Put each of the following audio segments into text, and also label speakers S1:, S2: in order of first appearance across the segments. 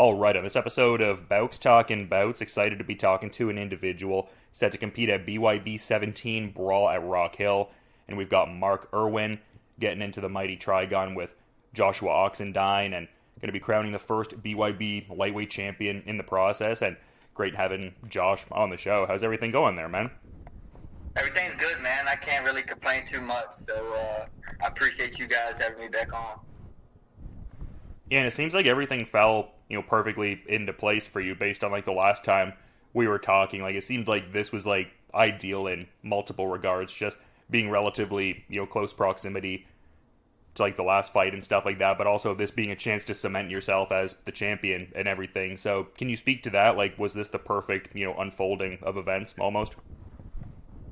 S1: All right, on this episode of Bowks Talking Bouts, excited to be talking to an individual set to compete at BYB 17 Brawl at Rock Hill. And we've got Mark Irwin getting into the mighty Trigon with Joshua Oxendine and going to be crowning the first BYB lightweight champion in the process. And great having Josh on the show. How's everything going there, man?
S2: Everything's good, man. I can't really complain too much, so I appreciate you guys having me back on.
S1: Yeah, and it seems like everything fell, perfectly into place for you based on, the last time we were talking. It seemed like this was, ideal in multiple regards, just being relatively, close proximity to, the last fight and stuff like that, but also this being a chance to cement yourself as the champion and everything. So, can you speak to that? Was this the perfect, unfolding of events, almost?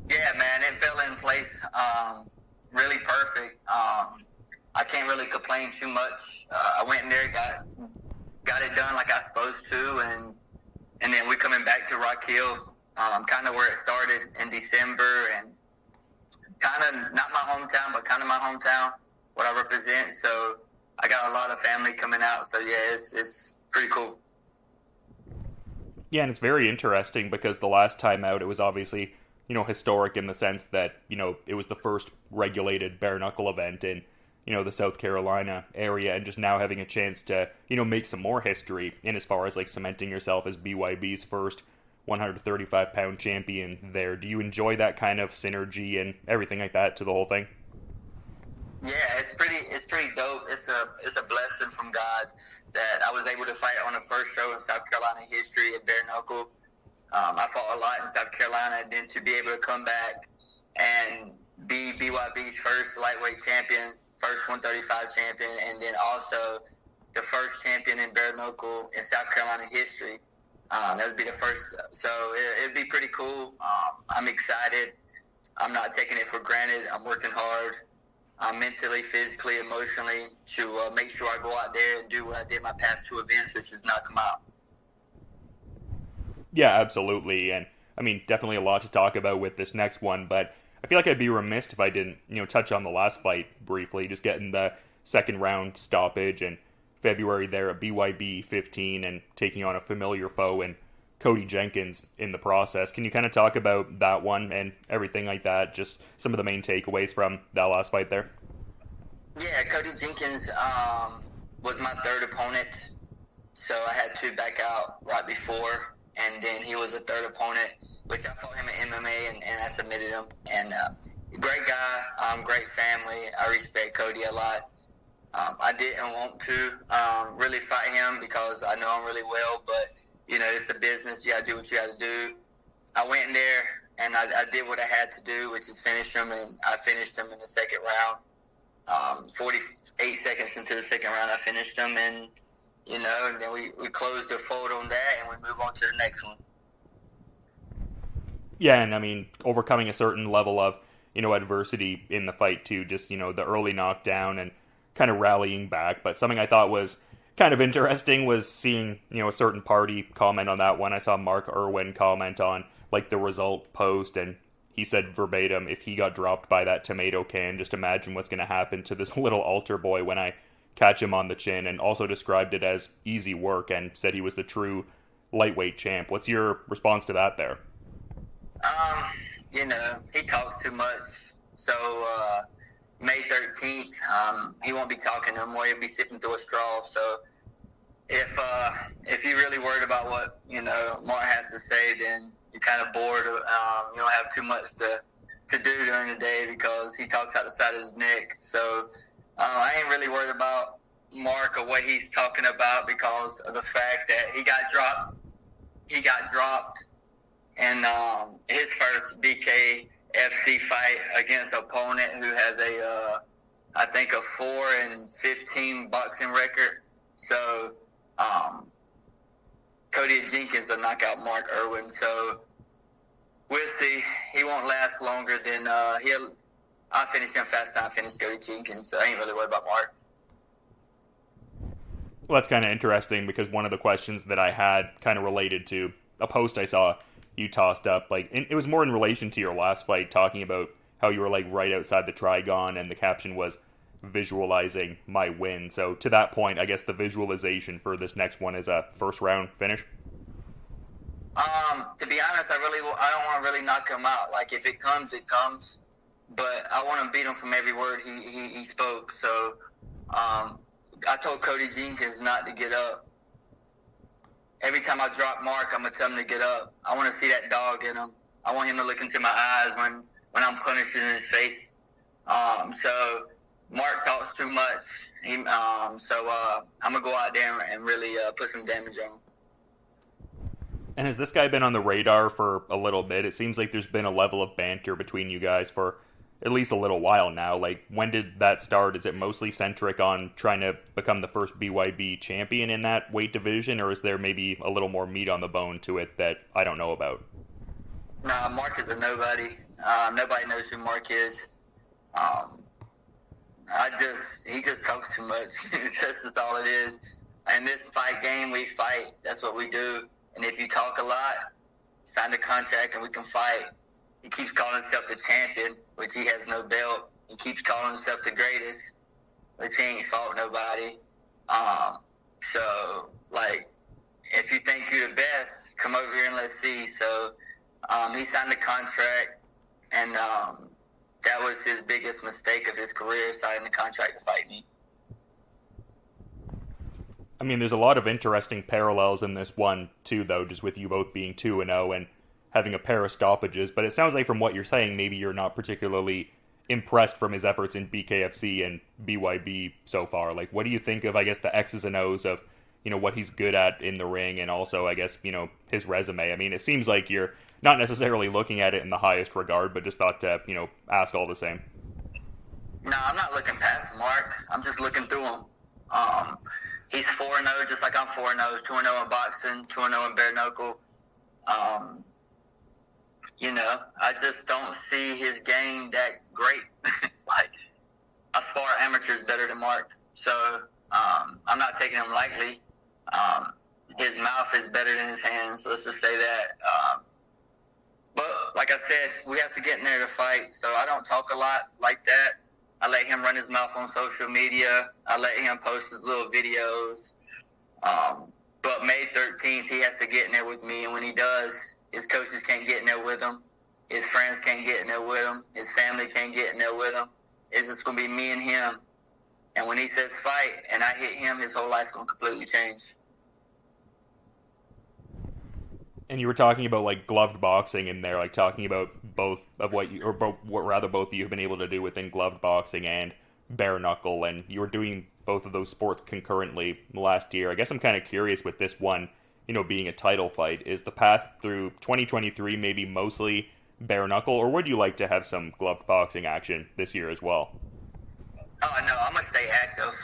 S2: Yeah, man, it fell in place really perfect. I can't really complain too much. I went in there, got it done like I was supposed to, and then we're coming back to Rock Hill, kind of where it started in December, and kind of not my hometown, but kind of my hometown, what I represent. So I got a lot of family coming out. So yeah, it's pretty cool.
S1: Yeah, and it's very interesting because the last time out, it was obviously, historic in the sense that, it was the first regulated bare knuckle event in, the South Carolina area, and just now having a chance to, make some more history in as far as, cementing yourself as BYB's first 135-pound champion there. Do you enjoy that kind of synergy and everything like that to the whole thing?
S2: Yeah, it's pretty dope. It's a blessing from God that I was able to fight on the first show in South Carolina history at bare knuckle. I fought a lot in South Carolina, and then to be able to come back and be BYB's first lightweight champion, first 135 champion, and then also the first champion in bare knuckle in South Carolina history. That would be the first. So it'd be pretty cool. I'm excited. I'm not taking it for granted. I'm working hard. Mentally, physically, emotionally, to make sure I go out there and do what I did my past two events, which is knock them out.
S1: Yeah, absolutely. And, definitely a lot to talk about with this next one, but I feel like I'd be remiss if I didn't, touch on the last fight briefly, just getting the second round stoppage in February there at BYB 15 and taking on a familiar foe and Cody Jenkins in the process. Can you kind of talk about that one and everything like that, just some of the main takeaways from that last fight there?
S2: Yeah, Cody Jenkins was my third opponent, so I had to back out right before, and then he was the third opponent, which I fought him in MMA, and I submitted him. And great guy, great family. I respect Cody a lot. I didn't want to really fight him because I know him really well, but, it's a business. You got to do what you got to do. I went in there, and I did what I had to do, which is finish him, and I finished him in the second round. 48 seconds into the second round, I finished him, and and then we closed the fold on that, and we move on to the next one.
S1: Yeah, and overcoming a certain level of, adversity in the fight too, just, the early knockdown and kind of rallying back. But something I thought was kind of interesting was seeing, a certain party comment on that one. I saw Mark Irwin comment on, the result post, and he said verbatim, if he got dropped by that tomato can, just imagine what's going to happen to this little altar boy when I catch him on the chin, and also described it as easy work and said he was the true lightweight champ. What's your response to that there?
S2: He talks too much. So May 13th, he won't be talking no more. He'll be sipping through a straw. So if you're really worried about what Mark has to say, then you're kind of bored. You don't have too much to do during the day because he talks out the side of his neck. So I ain't really worried about Mark or what he's talking about because of the fact that he got dropped. He got dropped in his first BKFC fight against an opponent who has I think a 4-15 boxing record. So Cody Jenkins will knock out Mark Irwin. So we'll see. He won't last longer than I'll finish him faster than I finished Cody Jenkins, so I ain't really worried about Mark.
S1: Well, that's kind of interesting because one of the questions that I had kind of related to a post I saw you tossed up, it was more in relation to your last fight, talking about how you were right outside the Trigon, and the caption was, visualizing my win. So to that point, I guess the visualization for this next one is a first round finish.
S2: To be honest, I don't want to really knock him out. Like, if it comes, it comes. But I want to beat him from every word he spoke. So I told Cody Jenkins not to get up. Every time I drop Mark, I'm going to tell him to get up. I want to see that dog in him. I want him to look into my eyes when I'm punishing in his face. So Mark talks too much. I'm going to go out there and really put some damage on him.
S1: And has this guy been on the radar for a little bit? It seems like there's been a level of banter between you guys for at least a little while now. Like, when did that start? Is it mostly centric on trying to become the first BYB champion in that weight division, or is there maybe a little more meat on the bone to it that I don't know about?
S2: Nah, Mark is a nobody. Nobody knows who Mark is. He just talks too much. That's just all it is. In this fight game, we fight. That's what we do. And if you talk a lot, sign the contract and we can fight. He keeps calling himself the champion, which he has no belt. He keeps calling himself the greatest, which he ain't fought nobody. So, like, if you think you're the best, come over here and let's see. So, he signed the contract, and that was his biggest mistake of his career, signing the contract to fight me.
S1: I mean, there's a lot of interesting parallels in this one, too, though, just with you both being 2-0 and having a pair of stoppages. But it sounds like from what you're saying, maybe you're not particularly impressed from his efforts in BKFC and BYB so far. Like, what do you think of, I guess, the X's and O's of, what he's good at in the ring, and also, I guess, his resume? I mean, it seems like you're not necessarily looking at it in the highest regard, but just thought to, ask all the same.
S2: No, I'm not looking past Mark. I'm just looking through him. He's 4-0, just like I'm 4-0. 2-0 in boxing, 2-0 in bare knuckle. I just don't see his game that great. Like, I spar amateurs better than Mark. So, I'm not taking him lightly. His mouth is better than his hands, let's just say that. But, like I said, we have to get in there to fight. So, I don't talk a lot like that. I let him run his mouth on social media. I let him post his little videos. But May 13th, he has to get in there with me. And when he does, his coaches can't get in there with him. His friends can't get in there with him. His family can't get in there with him. It's just going to be me and him. And when he says fight and I hit him, his whole life's going to completely change.
S1: And you were talking about, like, gloved boxing in there, like, talking about both of both of you have been able to do within gloved boxing and bare knuckle, and you were doing both of those sports concurrently last year. I guess I'm kind of curious with this one, being a title fight, is the path through 2023 maybe mostly bare knuckle, or would you like to have some gloved boxing action this year as well?
S2: Oh, no, I'm going to stay active.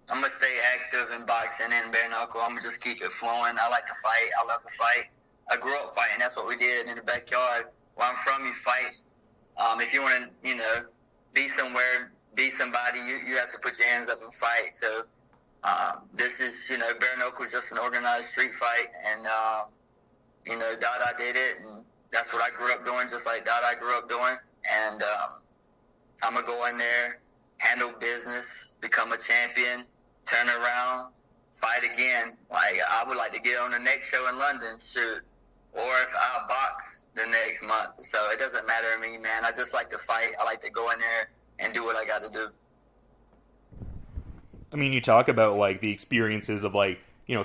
S2: I'm going to stay active in boxing and bare knuckle. I'm going to just keep it flowing. I like to fight. I love to fight. I grew up fighting. That's what we did in the backyard. Where I'm from, you fight. If you want to, be somewhere, be somebody, you have to put your hands up and fight. So this is, bare knuckle is just an organized street fight. And, Dada did it. And that's what I grew up doing, just like Dada grew up doing. And I'm going to go in there, handle business, become a champion, turn around, fight again. Like, I would like to get on the next show in London, shoot. Or if I box the next month. So it doesn't matter to me, man. I just like to fight. I like to go in there and do what I got to do.
S1: I mean, you talk about, like, the experiences of, like,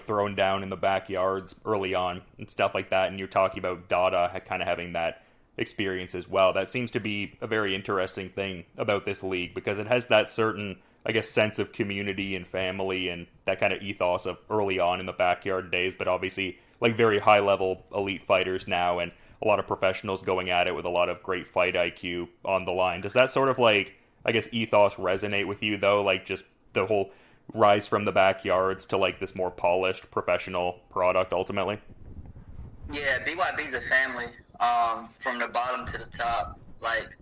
S1: throwing down in the backyards early on and stuff like that, and you're talking about Dada kind of having that experience as well. That seems to be a very interesting thing about this league, because it has that certain, I guess, sense of community and family and that kind of ethos of early on in the backyard days, but obviously, like, very high-level elite fighters now and a lot of professionals going at it with a lot of great fight IQ on the line. Does that sort of, like, I guess, ethos resonate with you, though? Like, just the whole rise from the backyards to, like, this more polished professional product, ultimately?
S2: Yeah, BYB's a family, from the bottom to the top. Like,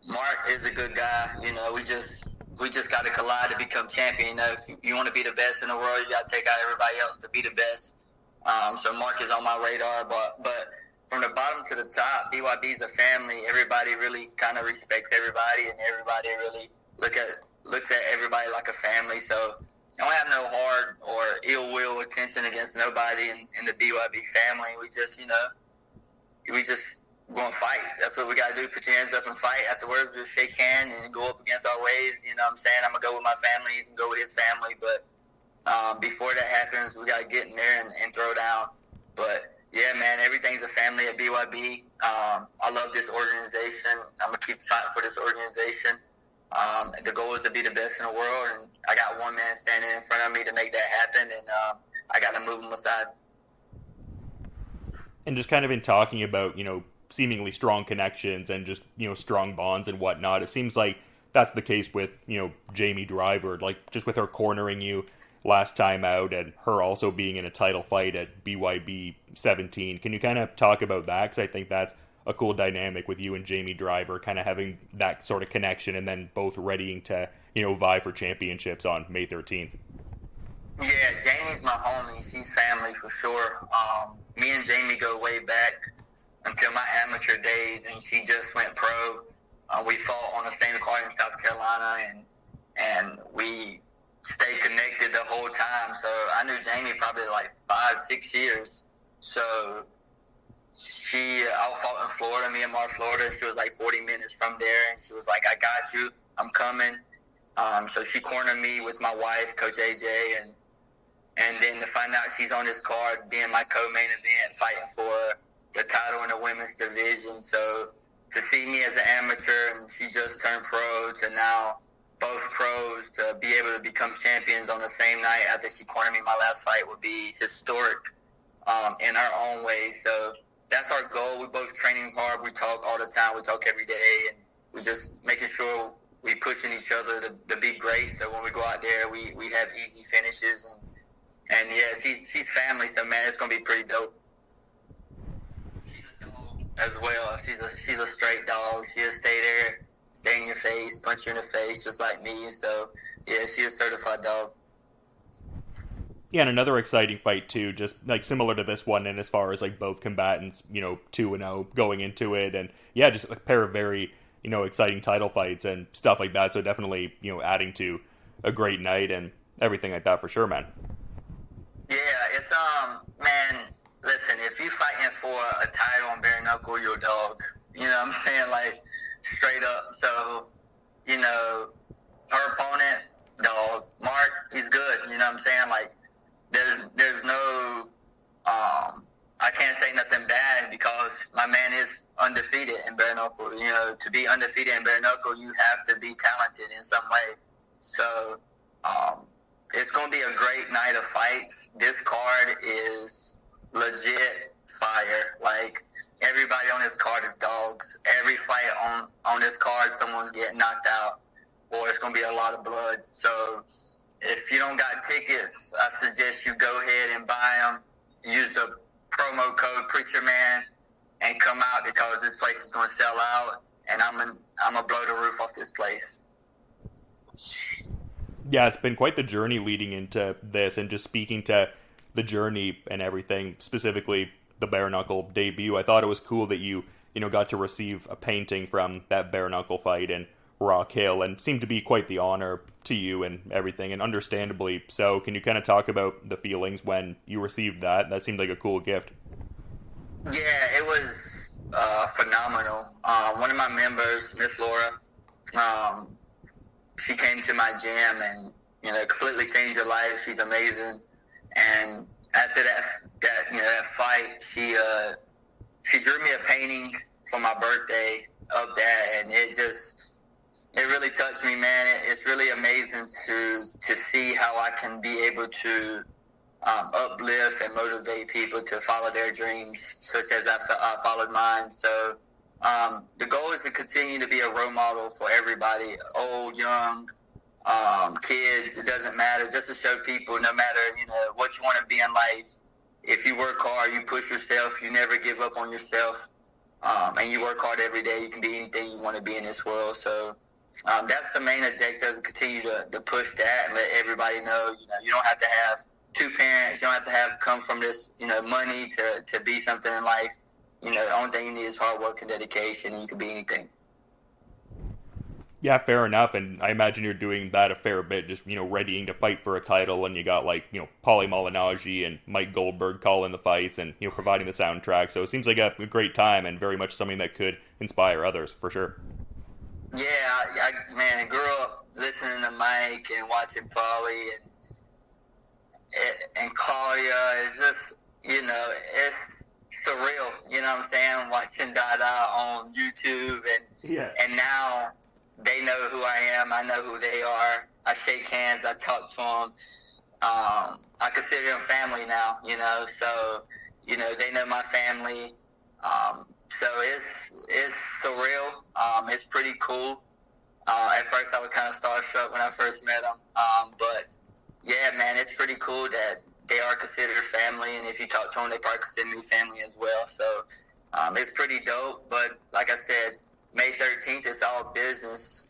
S2: Mark is a good guy. We just got to collide to become champion. If you want to be the best in the world, you got to take out everybody else to be the best. So Mark is on my radar, but from the bottom to the top, BYB's a family. Everybody really kind of respects everybody, and everybody really looks at everybody like a family. So I don't have no hard or ill will attention against nobody in the BYB family. We just going to fight. That's what we got to do. Put your hands up and fight. Afterwards, we shake hands and go up against our ways. You know what I'm saying? I'm going to go with my family. He's going to go with his family. But before that happens, we got to get in there and throw down. But, yeah, man, everything's a family at BYB. I love this organization. I'm going to keep fighting for this organization. The goal is to be the best in the world, and I got one man standing in front of me to make that happen, and I got to move him aside.
S1: And just kind of in talking about, seemingly strong connections and just, strong bonds and whatnot, it seems like that's the case with, Jamie Driver, like just with her cornering you last time out and her also being in a title fight at BYB 17. Can you kind of talk about that? Because I think that's a cool dynamic with you and Jamie Driver kind of having that sort of connection and then both readying to, vie for championships on May 13th.
S2: Yeah, Jamie's my homie. She's family for sure. Me and Jamie go way back until my amateur days, and she just went pro. We fought on the same card in South Carolina, and we stayed connected the whole time. So I knew Jamie probably like 5-6 years. So I fought in Florida, me and Mark, Florida. She was like 40 minutes from there, and she was like, I got you. I'm coming. So she cornered me with my wife, Coach AJ, and then to find out she's on this card, being my co-main event, fighting for the title in the women's division. So to see me as an amateur, and she just turned pro, to now both pros, to be able to become champions on the same night after she cornered me my last fight would be historic in our own way. So that's our goal. We're both training hard. We talk all the time. We talk every day, and we're just making sure we pushing each other to be great. So when we go out there, we have easy finishes. And yeah, she's family. So man, it's gonna be pretty dope. She's a dog as well. She's a straight dog. She'll stay there, stay in your face, punch you in the face, just like me. So yeah, she's a certified dog.
S1: Yeah, and another exciting fight too, just like similar to this one, and as far as like both combatants, 2-0 going into it, and yeah, just a pair of very, exciting title fights and stuff like that. So definitely, adding to a great night and everything like that for sure, man.
S2: Yeah, it's man, listen, if you fighting for a title on bare knuckle, you're a dog. You know what I'm saying? Like straight up. So, her opponent, dog, Mark, he's good. You know what I'm saying? Like there's no I can't say nothing bad because my man is undefeated in bare knuckle. To be undefeated in bare knuckle, you have to be talented in some way. So it's going to be a great night of fights. This card is legit fire. Like, everybody on this card is dogs. Every fight on this card, someone's getting knocked out, or it's going to be a lot of blood. So if you don't got tickets, I suggest you go ahead and buy them. Use the promo code PreacherMan and come out because this place is going to sell out, and I'm gonna blow the roof off this place.
S1: Yeah, it's been quite the journey leading into this, and just speaking to the journey and everything, specifically the bare knuckle debut, I thought it was cool that you got to receive a painting from that bare knuckle fight in Rock Hill, and seemed to be quite the honor to you and everything, and understandably so. Can you kind of talk about the feelings when you received that? That seemed like a cool gift.
S2: Yeah, it was phenomenal. One of my members, Miss Laura, she came to my gym and completely changed her life. She's amazing. And after that fight, she drew me a painting for my birthday of that, and it really touched me, man. It's really amazing to see how I can be able to uplift and motivate people to follow their dreams, such as I followed mine. So the goal is to continue to be a role model for everybody, old, young, kids. It doesn't matter. Just to show people, no matter what you want to be in life, if you work hard, you push yourself, you never give up on yourself, and you work hard every day, you can be anything you want to be in this world. So that's the main objective, to continue to push that and let everybody know, you don't have to have two parents, you don't have to come from this, money to be something in life. The only thing you need is hard work and dedication, and you can be anything.
S1: Yeah, fair enough. And I imagine you're doing that a fair bit, just, readying to fight for a title. And you got, Paulie Malignaggi and Mike Goldberg calling the fights and, providing the soundtrack. So it seems like a great time and very much something that could inspire others, for sure.
S2: Yeah, I grew up listening to Mike and watching Paulie and Collier. It's just, it's surreal. You know what I'm saying? Watching Dada on YouTube and now they know who I am. I know who they are. I shake hands. I talk to them. I consider them family now, So, they know my family. So it's surreal. It's pretty cool. At first, I was kind of starstruck when I first met them. But, yeah, man, it's pretty cool that they are considered family. And if you talk to them, they probably consider me family as well. So it's pretty dope. But, like I said, May 13th, it's all business.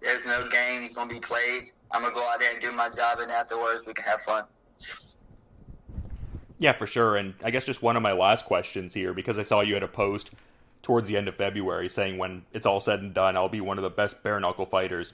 S2: There's no games going to be played. I'm going to go out there and do my job, and afterwards we can have fun.
S1: Yeah, for sure. And I guess just one of my last questions here, because I saw you had a post towards the end of February saying when it's all said and done, I'll be one of the best bare knuckle fighters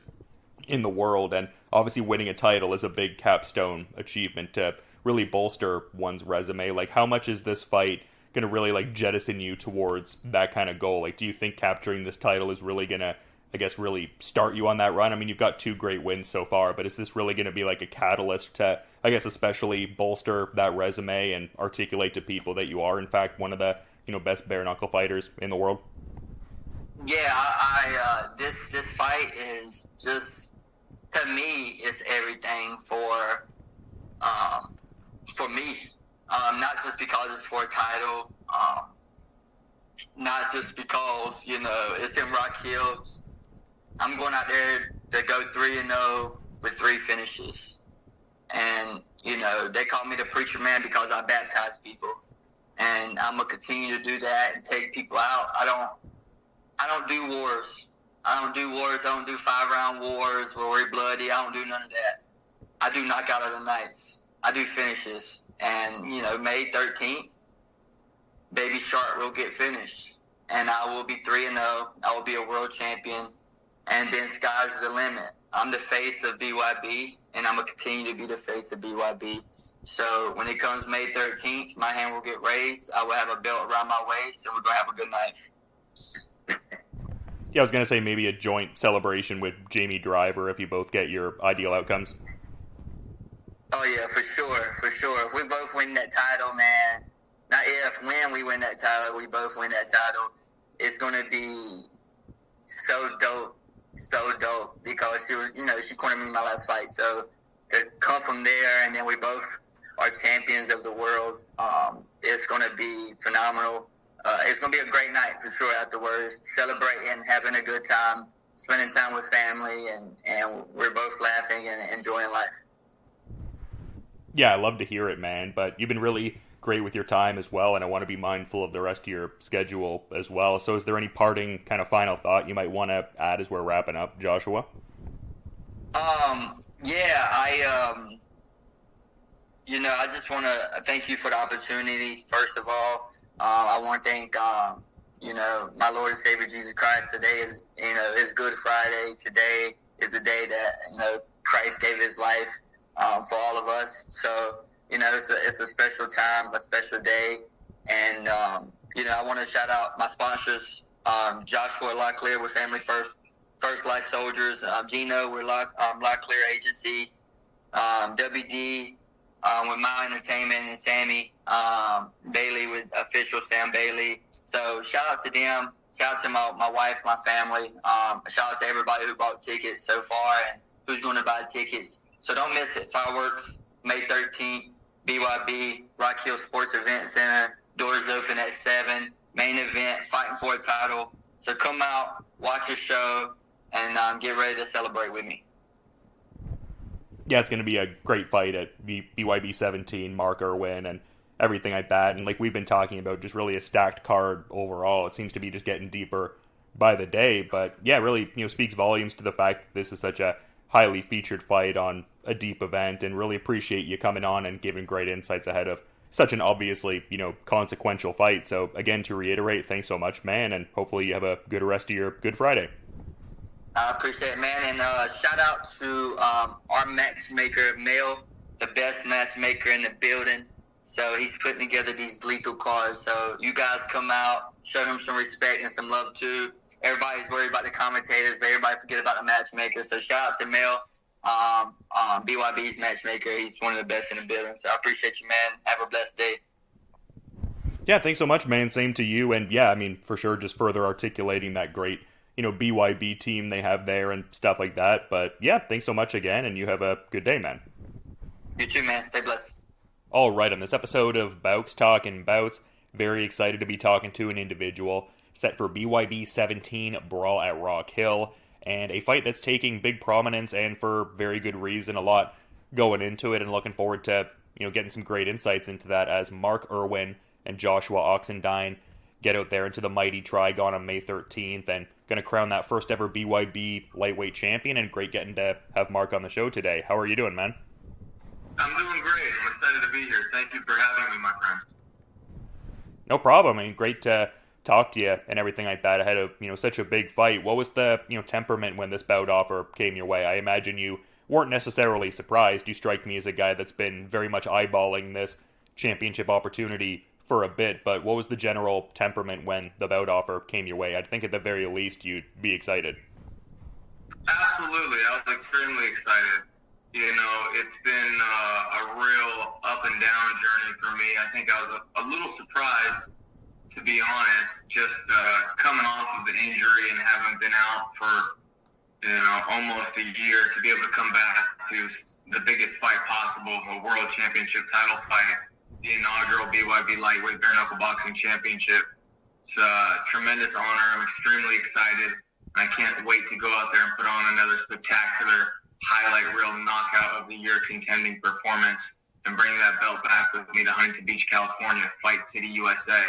S1: in the world. And obviously winning a title is a big capstone achievement to really bolster one's resume. Like, how much is this fight going to really jettison you towards that kind of goal? Like, do you think capturing this title is really going to, I guess, really start you on that run? I mean, you've got 2 great wins so far, but is this really going to be like a catalyst to, I guess, especially bolster that resume and articulate to people that you are in fact one of the best bare knuckle fighters in the world?
S2: Yeah, this fight is just, to me, it's everything for me. Not just because it's for a title, not just because, it's in Rock Hill. I'm going out there to go 3-0 with 3 finishes. And, they call me the preacher man because I baptize people. And I'm going to continue to do that and take people out. I don't do wars. I don't do 5-round wars where we're bloody. I don't do none of that. I do knockout of the nights. I do finishes. And, May 13th, Baby Shark will get finished. And I will be 3-0. I will be a world champion. And then sky's the limit. I'm the face of BYB, and I'm going to continue to be the face of BYB. So when it comes May 13th, my hand will get raised. I will have a belt around my waist, and we're going to have a good night.
S1: Yeah, I was going to say maybe a joint celebration with Jamie Driver if you both get your ideal outcomes.
S2: Oh, yeah, for sure. If we both win that title, man, not if, when we win that title, we both win that title, it's going to be so dope because she cornered me in my last fight. So to come from there and then we both are champions of the world, it's going to be phenomenal. It's going to be a great night for sure afterwards, celebrating, having a good time, spending time with family, and we're both laughing and enjoying life.
S1: Yeah, I love to hear it, man. But you've been really great with your time as well, and I want to be mindful of the rest of your schedule as well. So is there any parting kind of final thought you might want to add as we're wrapping up, Joshua?
S2: I just want to thank you for the opportunity, first of all. I want to thank, my Lord and Savior Jesus Christ. Today is Good Friday. Today is the day that, Christ gave his life for all of us. So, it's a special time, a special day. And, I want to shout out my sponsors, Joshua Locklear with Family First Life Soldiers, Gino with Locklear Agency, WD with My Entertainment, and Sammy Bailey with Official Sam Bailey. So shout out to them. Shout out to my wife, my family. Shout out to everybody who bought tickets so far and who's going to buy tickets. So don't miss it. Fireworks, May 13th, BYB, Rock Hill Sports Event Center. Doors open at 7. Main event, fighting for a title. So come out, watch the show, and get ready to celebrate with me.
S1: Yeah, it's going to be a great fight at BYB 17, Mark Irwin, and everything like that. And like we've been talking about, just really a stacked card overall. It seems to be just getting deeper by the day. But yeah, really, speaks volumes to the fact that this is such a highly featured fight on a deep event, and really appreciate you coming on and giving great insights ahead of such an obviously, consequential fight. So again, to reiterate, thanks so much, man, and hopefully you have a good rest of your Good Friday.
S2: I appreciate it, man. And shout out to our matchmaker, Mel, the best matchmaker in the building. So he's putting together these lethal cards. So you guys come out, show him some respect and some love too. Everybody's worried about the commentators, but everybody forget about the matchmaker. So shout out to Mel, BYB's matchmaker. He's one of the best in the building. So I appreciate you, man. Have a blessed day.
S1: Yeah, thanks so much, man. Same to you. And yeah, I mean, for sure, just further articulating that great, BYB team they have there and stuff like that. But yeah, thanks so much again, and you have a good day, man.
S2: You too, man. Stay blessed.
S1: All right, on this episode of Bowks Talking Bouts, very excited to be talking to an individual set for BYB 17 Brawl at Rock Hill, and a fight that's taking big prominence and for very good reason. A lot going into it, and looking forward to getting some great insights into that as Mark Irwin and Joshua Oxendine get out there into the mighty Trigon on May 13th and going to crown that first ever BYB lightweight champion. And great getting to have Mark on the show today. How are you doing, man?
S3: I'm doing great. I'm excited to be here. Thank you for having me, my friend.
S1: No problem. I mean, great to talk to you and everything like that ahead of such a big fight. What was the temperament when this bout offer came your way? I imagine you weren't necessarily surprised. You strike me as a guy that's been very much eyeballing this championship opportunity for a bit, but what was the general temperament when the bout offer came your way? I'd think at the very least you'd be excited.
S3: Absolutely. I was extremely excited. It's been a real up and down journey for me. I think I was a little surprised, to be honest, just coming off of the injury and having been out for almost a year, to be able to come back to the biggest fight possible, a world championship title fight, the inaugural BYB Lightweight Bare Knuckle Boxing Championship. It's a tremendous honor. I'm extremely excited. I can't wait to go out there and put on another spectacular highlight reel knockout of the year contending performance and bring that belt back with me to Huntington Beach, California, Fight City, USA.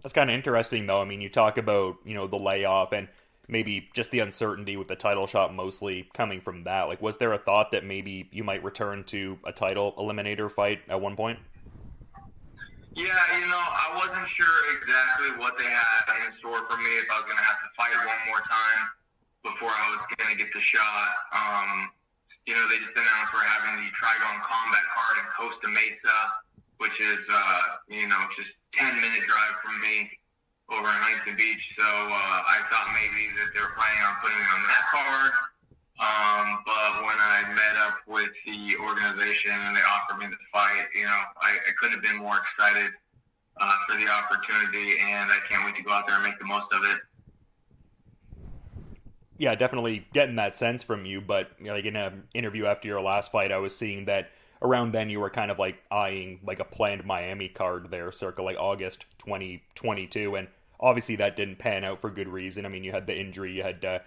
S1: That's kind of interesting, though. I mean, you talk about, the layoff and maybe just the uncertainty with the title shot mostly coming from that. Like, was there a thought that maybe you might return to a title eliminator fight at one point?
S3: Yeah, I wasn't sure exactly what they had in store for me, if I was going to have to fight one more time before I was going to get the shot. They just announced we're having the Trigon Combat card in Costa Mesa, which is, just 10-minute drive from me over in Huntington Beach. So I thought maybe that they were planning on putting me on that card. But when I met up with the organization and they offered me the fight, I couldn't have been more excited for the opportunity, and I can't wait to go out there and make the most of it.
S1: Yeah, definitely getting that sense from you, but like in an interview after your last fight, I was seeing that around then you were kind of like eyeing like a planned Miami card there, circa like August 2022, and obviously that didn't pan out for good reason. I mean, you had the injury you had to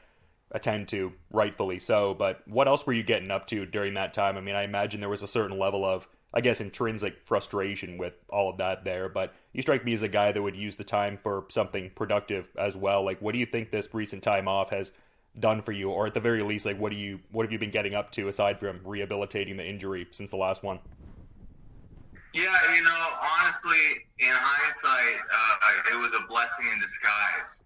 S1: attend to, rightfully so, but what else were you getting up to during that time? I mean, I imagine there was a certain level of, I guess, intrinsic frustration with all of that there, but you strike me as a guy that would use the time for something productive as well. Like, what do you think this recent time off has done for you, or at the very least, like, what have you been getting up to aside from rehabilitating the injury since the last one?
S3: Yeah, honestly, in hindsight, it was a blessing in disguise.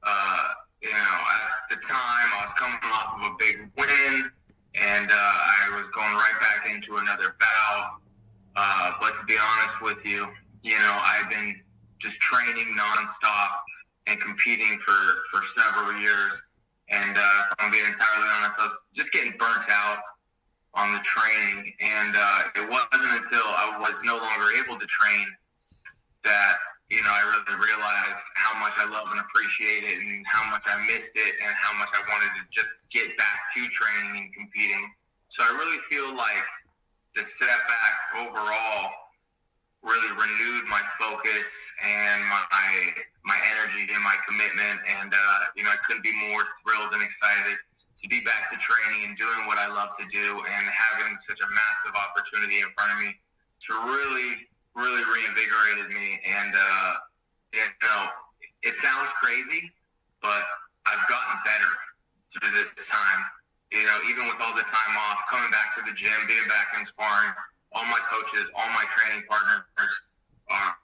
S3: At the time, I was coming off of a big win, and I was going right back into another bout. But to be honest with you, I've been just training nonstop and competing for several years. And if I'm being entirely honest, I was just getting burnt out on the training. And it wasn't until I was no longer able to train that, I really realized how much I love and appreciate it and how much I missed it and how much I wanted to just get back to training and competing. So I really feel like the setback overall really renewed my focus and my energy and my commitment, and I couldn't be more thrilled and excited to be back to training and doing what I love to do, and having such a massive opportunity in front of me to really reinvigorated me. And it sounds crazy, but I've gotten better through this time. Even with all the time off, coming back to the gym, being back in sparring, all my coaches, all my training partners are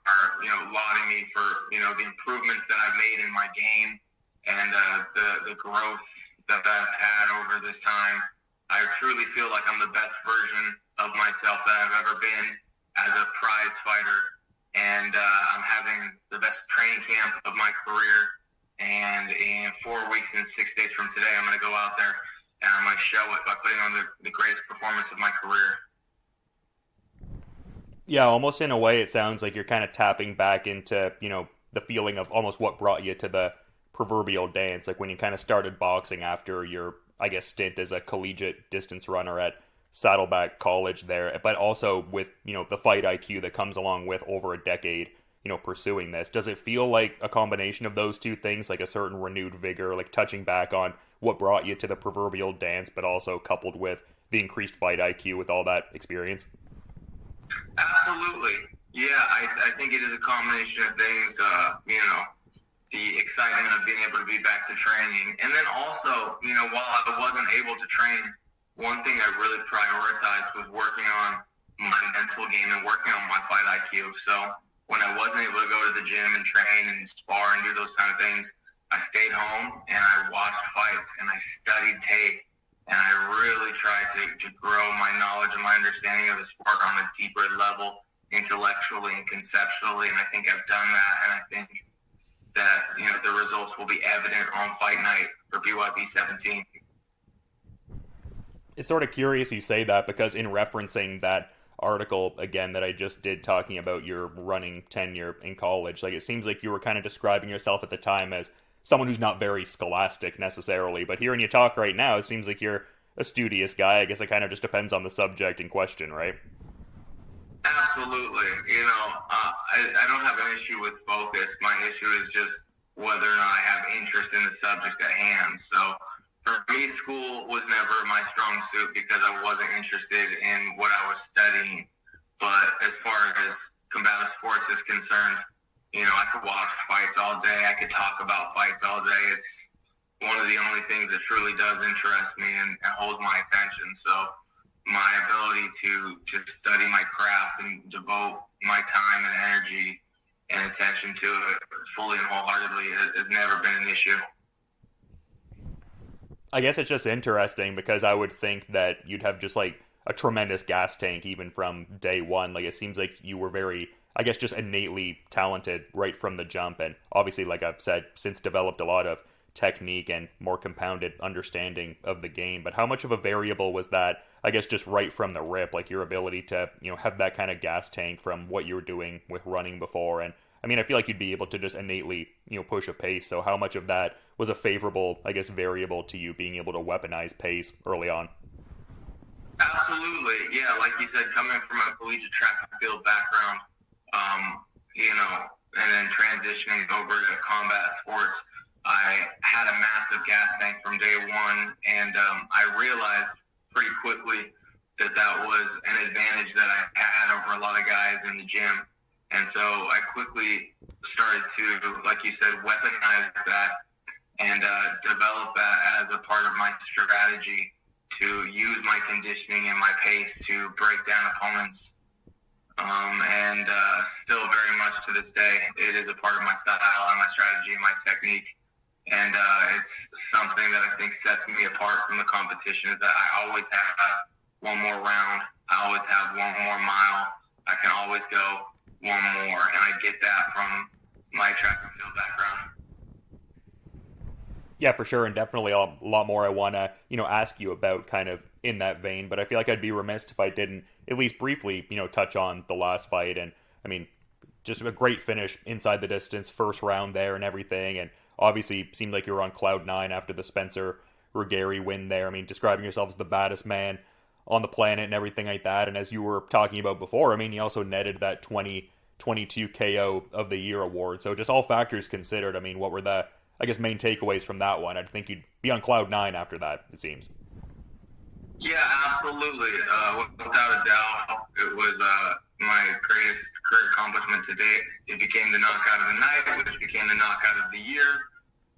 S3: lauding me for, the improvements that I've made in my game and the growth that I've had over this time. I truly feel like I'm the best version of myself that I've ever been as a prize fighter. And I'm having the best training camp of my career. And in 4 weeks and 6 days from today, I'm going to go out there and I'm going to show it by putting on the greatest performance of my career.
S1: Yeah, almost in a way, it sounds like you're kind of tapping back into, the feeling of almost what brought you to the proverbial dance, like when you kind of started boxing after your, I guess, stint as a collegiate distance runner at Saddleback College there, but also with, the fight IQ that comes along with over a decade, pursuing this. Does it feel like a combination of those two things, like a certain renewed vigor, like touching back on what brought you to the proverbial dance, but also coupled with the increased fight IQ with all that experience?
S3: Absolutely. Yeah, I think it is a combination of things, the excitement of being able to be back to training. And then also, while I wasn't able to train, one thing I really prioritized was working on my mental game and working on my fight IQ. So when I wasn't able to go to the gym and train and spar and do those kind of things, I stayed home and I watched fights and I studied tape. And I really tried to grow my knowledge and my understanding of the sport on a deeper level, intellectually and conceptually. And I think I've done that. And I think that, the results will be evident on fight night for BYB 17.
S1: It's sort of curious you say that, because in referencing that article again that I just did talking about your running tenure in college, like it seems like you were kind of describing yourself at the time as someone who's not very scholastic necessarily, but hearing you talk right now, it seems like you're a studious guy. I guess it kind of just depends on the subject in question, right?
S3: Absolutely. I don't have an issue with focus. My issue is just whether or not I have interest in the subject at hand. So for me, school was never my strong suit because I wasn't interested in what I was studying. But as far as combative sports is concerned, I could watch fights all day. I could talk about fights all day. It's one of the only things that truly does interest me and holds my attention. So my ability to just study my craft and devote my time and energy and attention to it fully and wholeheartedly has never been an issue.
S1: I guess it's just interesting because I would think that you'd have just like a tremendous gas tank even from day one. Like it seems like you were very, I guess, just innately talented right from the jump. And obviously, like I've said, since developed a lot of technique and more compounded understanding of the game. But how much of a variable was that, I guess, just right from the rip, like your ability to, have that kind of gas tank from what you were doing with running before? And I mean, I feel like you'd be able to just innately, push a pace. So how much of that was a favorable, I guess, variable to you being able to weaponize pace early on?
S3: Absolutely. Yeah, like you said, coming from a collegiate track and field background, and then transitioning over to combat sports, I had a massive gas tank from day one, and I realized pretty quickly that was an advantage that I had over a lot of guys in the gym. And so I quickly started to, like you said, weaponize that and develop that as a part of my strategy to use my conditioning and my pace to break down opponents. And still very much to this day, it is a part of my style and my strategy and my technique. And it's something that I think sets me apart from the competition is that I always have one more round. I always have one more mile. I can always go one more. And I get that from my track and field background.
S1: Yeah, for sure, and definitely a lot more I want to, ask you about kind of in that vein, but I feel like I'd be remiss if I didn't at least briefly, touch on the last fight. And, I mean, just a great finish inside the distance, first round there and everything, and obviously seemed like you were on cloud nine after the Spencer Ruggieri win there. I mean, describing yourself as the baddest man on the planet and everything like that, and as you were talking about before, I mean, you also netted that 2022 KO of the Year award, so just all factors considered, I mean, what were the, I guess, main takeaways from that one? I'd think you'd be on cloud nine after that, it seems.
S3: Yeah, absolutely. Without a doubt, it was my greatest career accomplishment to date. It became the knockout of the night, which became the knockout of the year,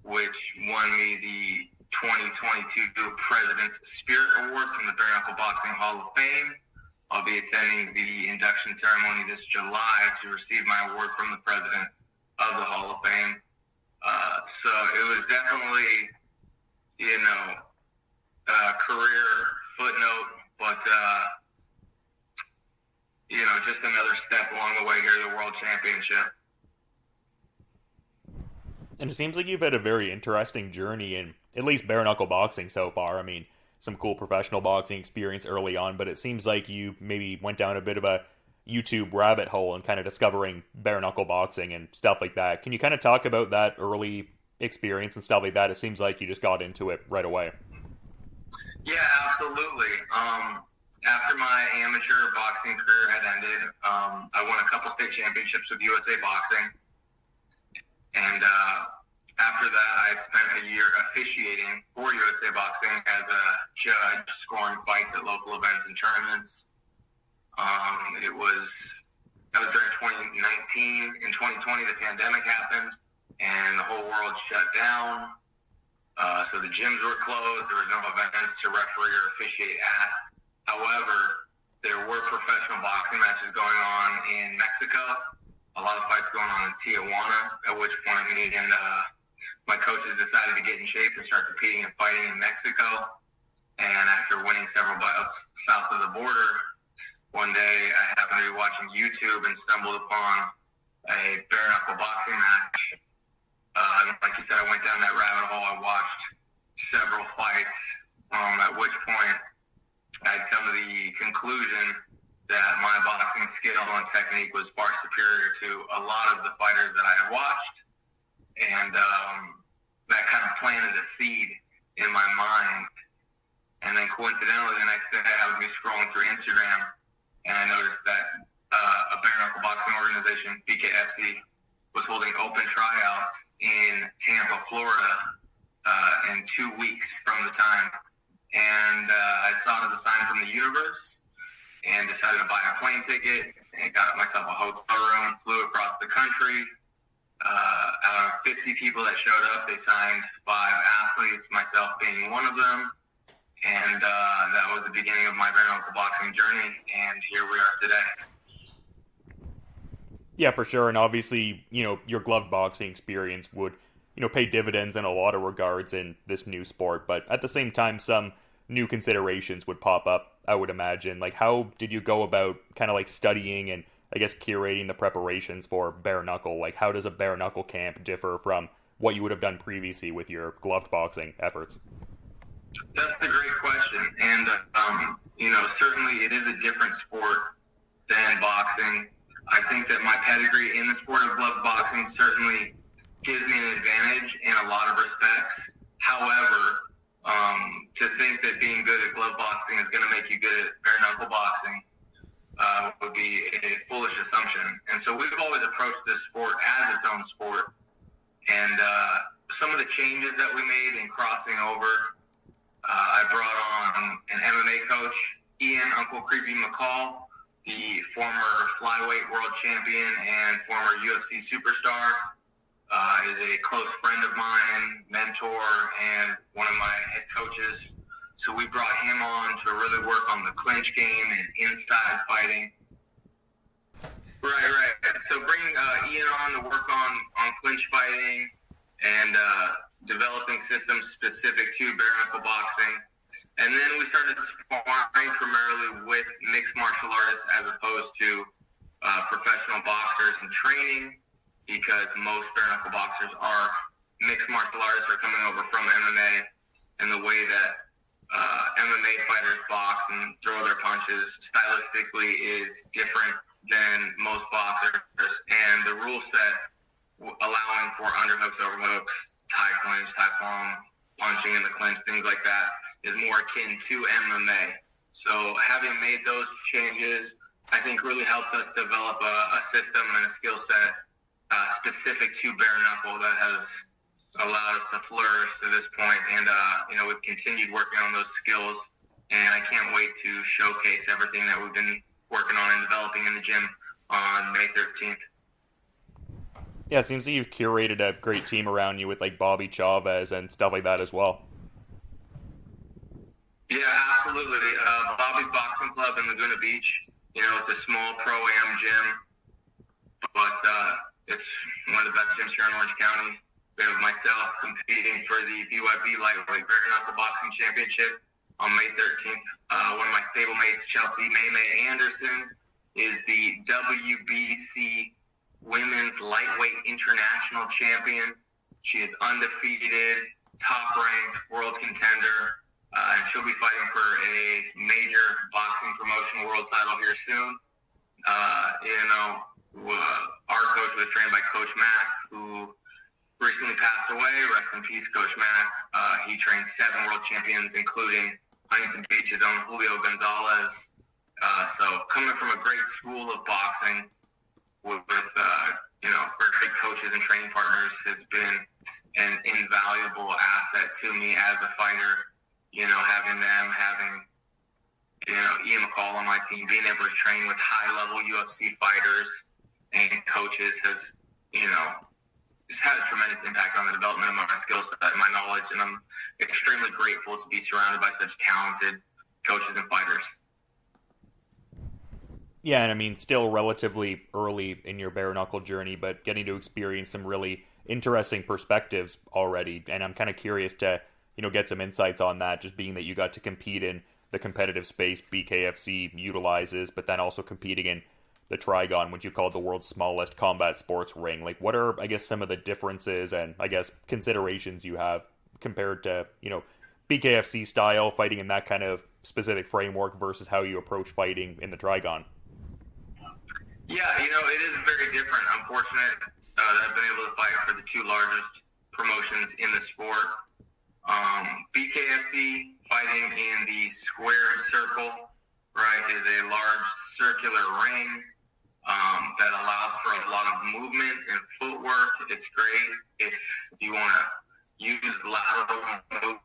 S3: which won me the 2022 President's Spirit Award from the Bare Knuckle Boxing Hall of Fame. I'll be attending the induction ceremony this July to receive my award from the president of the Hall of Fame. So it was definitely, a career footnote, but, just another step along the way here to the World Championship.
S1: And it seems like you've had a very interesting journey in at least bare knuckle boxing so far. I mean, some cool professional boxing experience early on, but it seems like you maybe went down a bit of a YouTube rabbit hole and kind of discovering bare knuckle boxing and stuff like that. Can you kind of talk about that early experience and stuff like that? It seems like you just got into it right away.
S3: Yeah, absolutely. After my amateur boxing career had ended, I won a couple state championships with USA Boxing. And after that, I spent a year officiating for USA Boxing as a judge, scoring fights at local events and tournaments. That was during 2019. In 2020, the pandemic happened, and the whole world shut down. So the gyms were closed. There was no events to referee or officiate at. However, there were professional boxing matches going on in Mexico. A lot of fights going on in Tijuana, at which point me and my coaches decided to get in shape and start competing and fighting in Mexico. And after winning several bouts south of the border, one day I happened to be watching YouTube and stumbled upon a bare knuckle boxing match. Like you said, I went down that rabbit hole. I watched several fights, at which point I'd come to the conclusion that my boxing skill and technique was far superior to a lot of the fighters that I had watched. And that kind of planted a seed in my mind. And then coincidentally, the next day I would be scrolling through Instagram, and I noticed that a bare knuckle boxing organization, BKFC, was holding open tryouts in Tampa, Florida, in 2 weeks from the time. And I saw it as a sign from the universe and decided to buy a plane ticket and got myself a hotel room, flew across the country. Out of 50 people that showed up, they signed 5 athletes, myself being one of them. And that was the beginning of my bare knuckle boxing journey, and here we are today.
S1: Yeah, for sure. And obviously, your glove boxing experience would, pay dividends in a lot of regards in this new sport. But at the same time, some new considerations would pop up, I would imagine. Like, how did you go about kind of like studying and, I guess, curating the preparations for bare knuckle? Like, how does a bare knuckle camp differ from what you would have done previously with your gloved boxing efforts?
S3: That's a great question. And, certainly it is a different sport than boxing. I think that my pedigree in the sport of glove boxing certainly gives me an advantage in a lot of respects. However, to think that being good at glove boxing is going to make you good at bare knuckle boxing would be a foolish assumption. And so we've always approached this sport as its own sport. And some of the changes that we made in crossing over, I brought on an MMA coach, Ian Uncle Creepy McCall, the former flyweight world champion and former UFC superstar, is a close friend of mine, mentor, and one of my head coaches. So we brought him on to really work on the clinch game and inside fighting. Right. So bringing Ian on to work on clinch fighting and developing systems specific to bare knuckle boxing. And then we started sparring primarily with mixed martial artists as opposed to professional boxers in training, because most bare knuckle boxers are mixed martial artists, are coming over from MMA, and the way that MMA fighters box and throw their punches stylistically is different than most boxers, and the rule set allowing for underhooks, overhooks, tie clinch, tie palm, punching in the clinch, things like that, is more akin to MMA. So having made those changes, I think really helped us develop a system and a skill set specific to bare knuckle that has allowed us to flourish to this point. And, we've continued working on those skills, and I can't wait to showcase everything that we've been working on and developing in the gym on May 13th.
S1: Yeah, it seems that you've curated a great team around you with like Bobby Chavez and stuff like that as well.
S3: Yeah, absolutely. Bobby's Boxing Club in Laguna Beach. It's a small pro-am gym, but it's one of the best gyms here in Orange County. We have myself competing for the BYB Lightweight Bare Knuckle Boxing Championship on May 13th. One of my stablemates, Chelsea May Anderson, is the WBC Women's Lightweight International Champion. She is undefeated, top-ranked, world contender, and she'll be fighting for a major boxing promotion world title here soon. Our coach was trained by Coach Mack, who recently passed away. Rest in peace, Coach Mack. He trained 7 world champions, including Huntington Beach's own Julio Gonzalez. So coming from a great school of boxing with great coaches and training partners has been an invaluable asset to me as a fighter. Having Ian McCall on my team, being able to train with high-level UFC fighters and coaches has, it's had a tremendous impact on the development of my skill set and my knowledge, and I'm extremely grateful to be surrounded by such talented coaches and fighters.
S1: Yeah, and I mean, still relatively early in your bare knuckle journey, but getting to experience some really interesting perspectives already, and I'm kind of curious to, get some insights on that, just being that you got to compete in the competitive space BKFC utilizes, but then also competing in the Trigon, which you call the world's smallest combat sports ring. Like, what are, I guess, some of the differences and, I guess, considerations you have compared to, BKFC style fighting in that kind of specific framework versus how you approach fighting in the Trigon?
S3: Yeah, it is very different. I'm fortunate that I've been able to fight for the 2 largest promotions in the sport. BKFC, fighting in the squared circle, right, is a large circular ring that allows for a lot of movement and footwork. It's great if you want to use lateral movement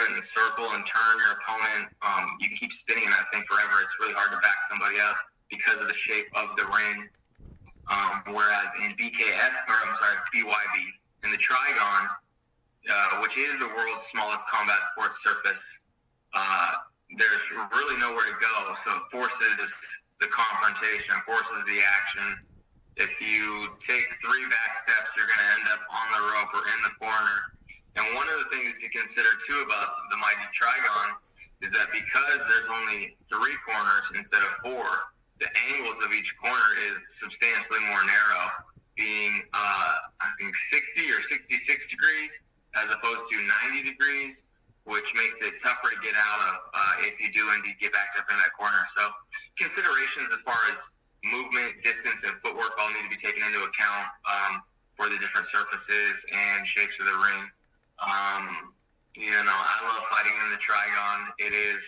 S3: in the circle and turn your opponent. You can keep spinning that thing forever. It's really hard to back somebody up because of the shape of the ring. Whereas in BYB, in the Trigon, which is the world's smallest combat sports surface, there's really nowhere to go. So it forces the confrontation, it forces the action. If you take 3 back steps, you're going to end up on the rope or in the corner. And one of the things to consider, too, about the mighty Trigon is that because there's only 3 corners instead of 4, the angles of each corner is substantially more narrow, being, I think, 60 or 66 degrees as opposed to 90 degrees, which makes it tougher to get out of if you do indeed get backed up in that corner. So considerations as far as movement, distance, and footwork all need to be taken into account for the different surfaces and shapes of the ring. I love fighting in the Trigon. It is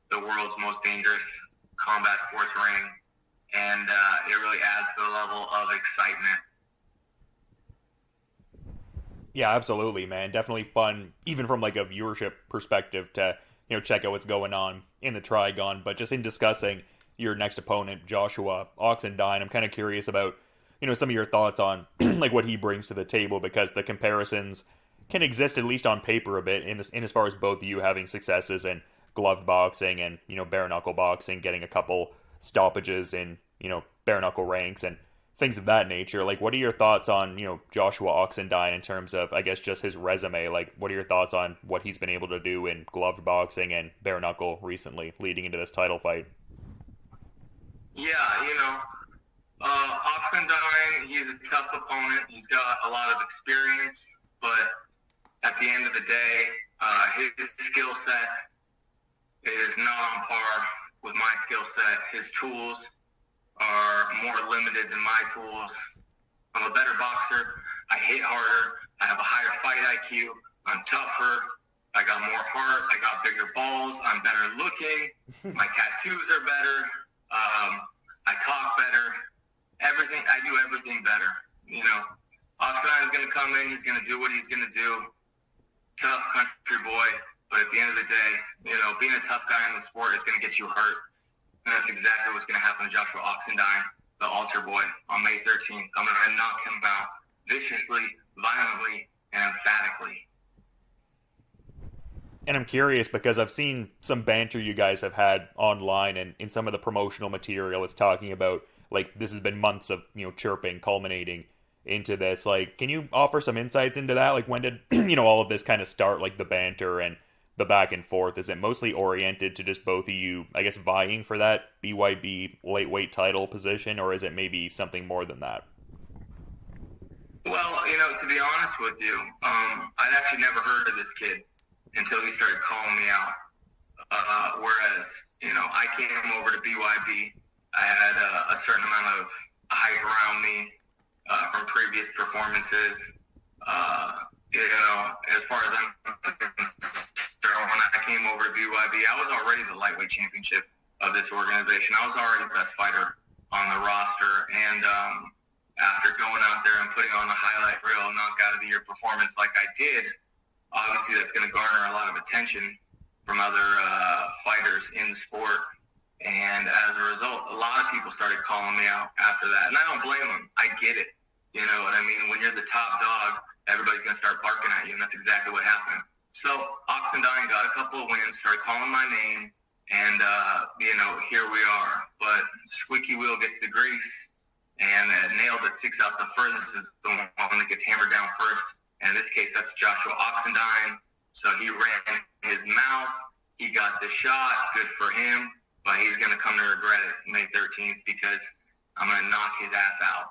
S3: the world's most dangerous combat sports ring, and it really adds to the level of excitement.
S1: Yeah, absolutely, man. Definitely fun, even from like a viewership perspective, to check out what's going on in the Trigon. But just in discussing your next opponent, Joshua Oxendine, I'm kind of curious about some of your thoughts on like what he brings to the table, because the comparisons can exist at least on paper a bit in as far as both of you having successes in gloved boxing and bare knuckle boxing, getting a couple stoppages in bare knuckle ranks and things of that nature. Like, what are your thoughts on Joshua Oxendine in terms of, I guess, just his resume? Like, what are your thoughts on what he's been able to do in gloved boxing and bare knuckle recently, leading into this title fight?
S3: Yeah, Oxendine, he's a tough opponent. He's got a lot of experience, but at the end of the day, his skill set is not on par with my skill set. His tools are more limited than my tools. I'm a better boxer. I hit harder. I have a higher fight IQ. I'm tougher. I got more heart. I got bigger balls. I'm better looking. My tattoos are better. I talk better. I do everything better. Oxendine is going to come in. He's going to do what he's going to do. Tough country boy. But at the end of the day, being a tough guy in the sport is going to get you hurt. And that's exactly what's going to happen to Joshua Oxendine, the altar boy, on May 13th. I'm going to knock him out viciously, violently, and emphatically.
S1: And I'm curious because I've seen some banter you guys have had online, and in some of the promotional material, it's talking about like this has been months of chirping culminating into this. Like, can you offer some insights into that? Like, when did all of this kind of start? Like the banter and the back and forth. Is it mostly oriented to just both of you, I guess, vying for that BYB lightweight title position, or is it maybe something more than that?
S3: Well, to be honest with you, I'd actually never heard of this kid until he started calling me out. Whereas, I came over to BYB. I had a certain amount of hype around me from previous performances. As far as I'm concerned, when I came over to BYB, I was already the lightweight championship of this organization. I was already the best fighter on the roster. And after going out there and putting on the highlight reel knockout of the year performance like I did, obviously that's going to garner a lot of attention from other fighters in the sport. And as a result, a lot of people started calling me out after that. And I don't blame them. I get it. You know what I mean? When you're the top dog, everybody's going to start barking at you, and that's exactly what happened. So Oxendine got a couple of wins, started calling my name, and, here we are. But squeaky wheel gets the grease, and a nail that sticks out the furthest is the one that gets hammered down first. And in this case, that's Joshua Oxendine. So he ran his mouth. He got the shot. Good for him. But he's going to come to regret it May 13th because I'm going to knock his ass out.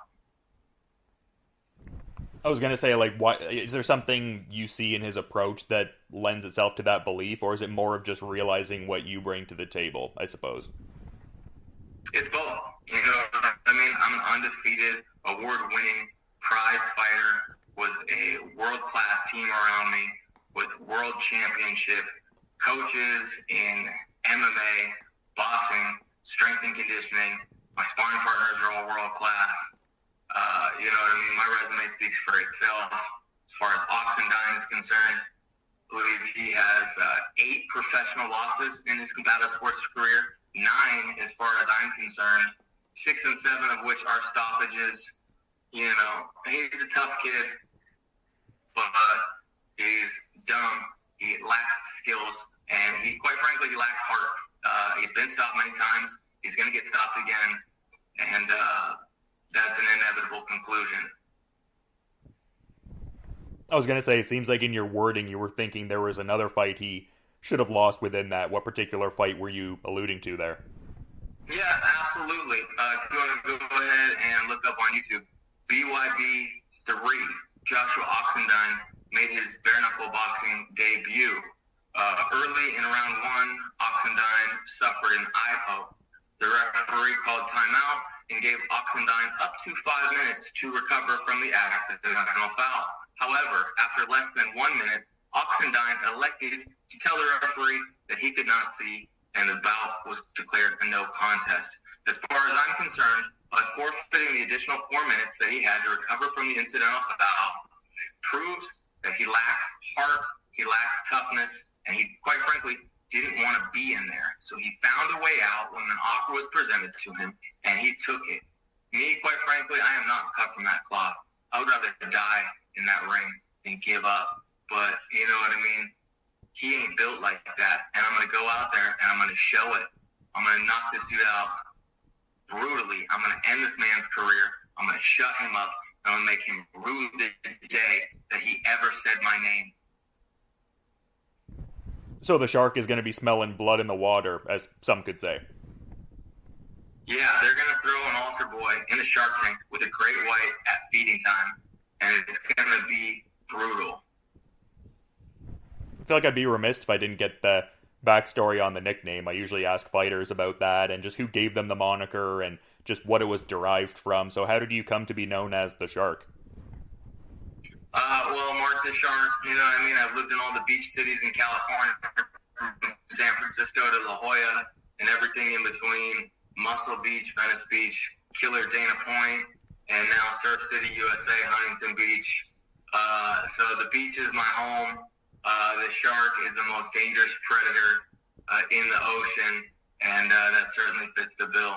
S1: I was gonna say, like, what is there something you see in his approach that lends itself to that belief, or is it more of just realizing what you bring to the table? I suppose
S3: it's both. I'm an undefeated, award-winning, prize fighter with a world-class team around me, with world championship coaches in MMA, boxing, strength and conditioning. My sparring partners are all world-class. My resume speaks for itself. As far as Oxendine is concerned, I believe he has 8 professional losses in his combative sports career, 9 as far as I'm concerned, 6 and 7 of which are stoppages. He's a tough kid, but he's dumb. He lacks skills, and quite frankly, he lacks heart. He's been stopped many times. He's going to get stopped again, and that's an inevitable conclusion.
S1: I was going to say, it seems like in your wording you were thinking there was another fight he should have lost within that. What particular fight were you alluding to there?
S3: Yeah, absolutely. If you want to go ahead and look up on YouTube, BYB 3, Joshua Oxendine made his bare-knuckle boxing debut. Early in round 1, Oxendine suffered an eye poke. The referee called timeout and gave Oxendine up to 5 minutes to recover from the accidental foul. However, after less than 1 minute, Oxendine elected to tell the referee that he could not see, and the bout was declared a no contest. As far as I'm concerned, by forfeiting the additional 4 minutes that he had to recover from the incidental foul, proves that he lacks heart, he lacks toughness, and he, quite frankly, didn't want to be in there. So he found a way out when an offer was presented to him, and he took it. Me, quite frankly, I am not cut from that cloth. I would rather die in that ring than give up. But, you know what I mean? He ain't built like that. And I'm going to go out there, and I'm going to show it. I'm going to knock this dude out brutally. I'm going to end this man's career. I'm going to shut him up. I'm going to make him rue the day that he ever said my name.
S1: So the shark is going to be smelling blood in the water, as some could say.
S3: Yeah, they're going to throw an altar boy in the shark tank with a great white at feeding time, and it's going to be brutal.
S1: I feel like I'd be remiss if I didn't get the backstory on the nickname. I usually ask fighters about that and just who gave them the moniker and just what it was derived from. So how did you come to be known as the Shark?
S3: Well, Mark the Shark, I've lived in all the beach cities in California, from San Francisco to La Jolla, and everything in between. Muscle Beach, Venice Beach, Killer Dana Point, and now Surf City, USA, Huntington Beach. So the beach is my home. The shark is the most dangerous predator in the ocean, and that certainly fits the bill.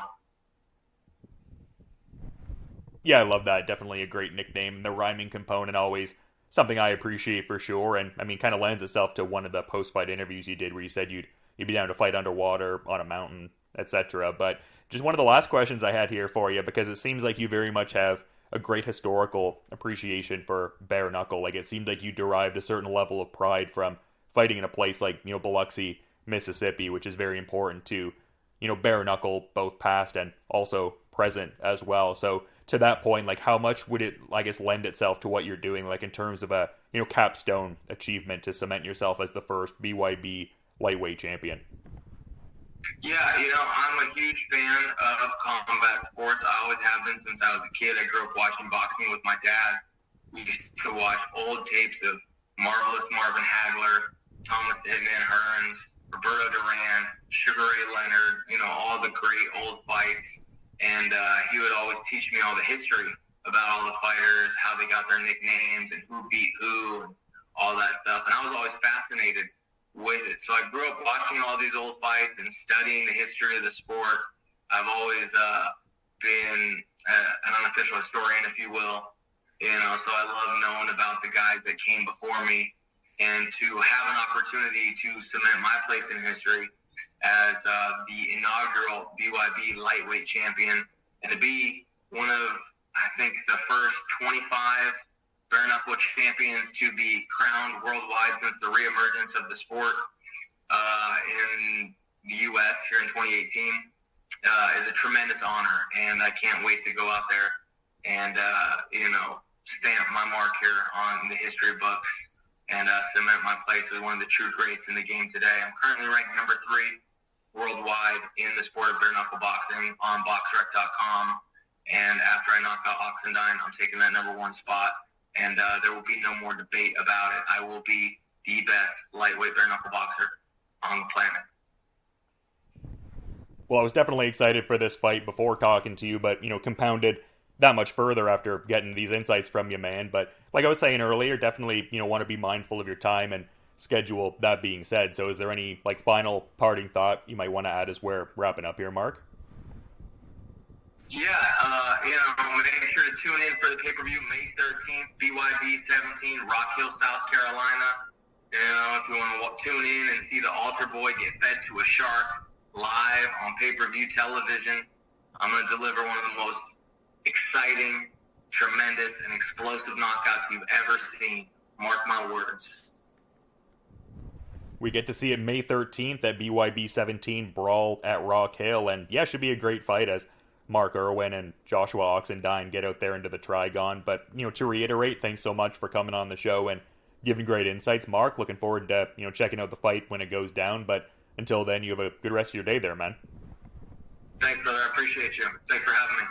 S1: Yeah, I love that. Definitely a great nickname. The rhyming component always something I appreciate for sure. And I mean, kind of lends itself to one of the post-fight interviews you did where you said you'd be down to fight underwater, on a mountain, etc. But just one of the last questions I had here for you, because it seems like you very much have a great historical appreciation for bare knuckle. Like, it seemed like you derived a certain level of pride from fighting in a place like, Biloxi, Mississippi, which is very important to, bare knuckle, both past and also present as well. So to that point, like, how much would it, I guess, lend itself to what you're doing, like in terms of a, capstone achievement to cement yourself as the first BYB lightweight champion?
S3: Yeah, I'm a huge fan of combat sports. I always have been since I was a kid. I grew up watching boxing with my dad. We used to watch old tapes of Marvelous Marvin Hagler, Thomas the Hitman Hearns, Roberto Duran, Sugar Ray Leonard, all the great old fights. And he would always teach me all the history about all the fighters, how they got their nicknames and who beat who and all that stuff. And I was always fascinated with it. So I grew up watching all these old fights and studying the history of the sport. I've always been an unofficial historian, if you will. So I love knowing about the guys that came before me, and to have an opportunity to cement my place in history as the inaugural BYB lightweight champion, and to be one of, I think, the first 25 bare knuckle champions to be crowned worldwide since the reemergence of the sport in the U.S. here in 2018 is a tremendous honor, and I can't wait to go out there and stamp my mark here on the history books and cement my place as one of the true greats in the game today. I'm currently ranked number 3 worldwide in the sport of bare knuckle boxing on boxrec.com, and after I knock out Oxendine, I'm taking that number 1 spot. And there will be no more debate about it. I will be the best lightweight bare knuckle boxer on the planet.
S1: Well, I was definitely excited for this fight before talking to you, but, compounded that much further after getting these insights from you, man. But like I was saying earlier, definitely, want to be mindful of your time and schedule, that being said. So is there any, final parting thought you might want to add as we're wrapping up here, Mark?
S3: Yeah, make sure to tune in for the pay-per-view May 13th, BYB 17, Rock Hill, South Carolina. If you want to tune in and see the altar boy get fed to a shark live on pay-per-view television, I'm going to deliver one of the most exciting, tremendous, and explosive knockouts you've ever seen. Mark my words.
S1: We get to see it May 13th at BYB 17, Brawl at Rock Hill, and yeah, should be a great fight as Mark Irwin and Joshua Oxendine get out there into the Trigon. But, to reiterate, thanks so much for coming on the show and giving great insights, Mark. Looking forward to, checking out the fight when it goes down. But until then, you have a good rest of your day there, man.
S3: Thanks, brother. I appreciate you. Thanks for having me.